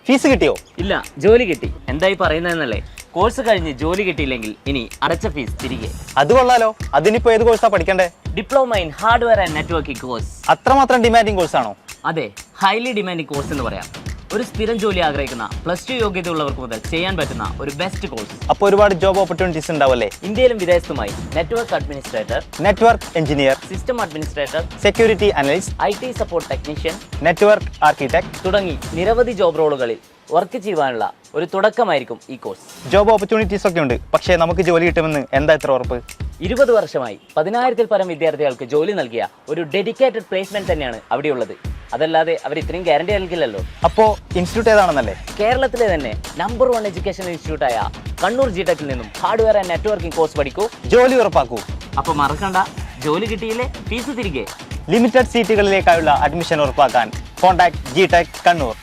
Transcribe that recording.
Fees കിട്ടിയോ? ഇല്ല, ജോലി കിട്ടി. എന്തായി പറയുന്നതെന്നല്ലേ? കോഴ്സ് കഴിഞ്ഞ് ജോലി കിട്ടിയില്ലെങ്കിൽ ഇനി അടച്ച ഫീസ് തിരികെ. അത് കൊള്ളാലോ. അതിനിപ്പോ ഏത് കോഴ്സാ പഠിക്കണ്ടേ? Diploma in hardware and networking course. അത്രമാത്രം ഡിമാൻഡിങ് കോഴ്സാണോ? അതെ, ഹൈലി ഡിമാൻഡിംഗ് കോഴ്സ് എന്ന് പറയാം. ഒരു സ്ഥിരം ജോലി ആഗ്രഹിക്കുന്ന +2 യോഗ്യതയുള്ളവർക്ക് മുതൽ ചെയ്യാൻ പറ്റുന്ന ഒരു ബെസ്റ്റ് കോഴ്സ്. അപ്പോൾ ഒരുപാട് ജോബ് ഓപ്പർച്യൂണിറ്റീസ് ഉണ്ടാവല്ലേ? ഇന്ത്യയിലും വിദേശത്തുമായി network administrator, network engineer, system administrator, security analyst, IT support technician, network architect തുടങ്ങി നിരവധി ജോബ് റോളുകളിൽ വർക്ക് ചെയ്യുവാനുള്ള ഒരു തുടക്കമായിരിക്കും ഈ കോഴ്സ്. ജോബ് ഓപ്പർച്യൂണിറ്റീസ് ഒക്കെ ഉണ്ട്, പക്ഷേ നമുക്ക് ജോലി കിട്ടുമെന്ന് എന്താ ഇത്ര ഉറപ്പ്? 20 വർഷമായി 10,000-ൽ പരം വിദ്യാർത്ഥികൾക്ക് ജോലി നൽകിയ ഒരു ഡെഡിക്കേറ്റഡ് പ്ലേസ്മെന്റ് തന്നെയാണ് അവിടെയുള്ളത്. അതല്ലാതെ അവർ ഇത്രയും ഗ്യാരണ്ടി നൽകില്ലല്ലോ. അപ്പോൾ ഇൻസ്റ്റിറ്റ്യൂട്ട് ഏതാണെന്നല്ലേ? കേരളത്തിലെ തന്നെ നമ്പർ 1 എഡ്യൂക്കേഷൻ ഇൻസ്റ്റിറ്റ്യൂട്ടായ കണ്ണൂർ G-Tecൽ നിന്നും ഹാർഡ്വെയർ ആൻഡ് നെറ്റ്വർക്കിംഗ് കോഴ്സ് പഠിക്കൂ, ജോലി ഉറപ്പാക്കൂ. അപ്പോൾ മറക്കണ്ട, ജോലി കിട്ടിയില്ലേ ഫീസ് തിരികെ. ലിമിറ്റഡ് സീറ്റുകളിലേക്കായുള്ള അഡ്മിഷൻ ഉറപ്പാക്കാൻ കോൺടാക്ട് G-Tec Kannur.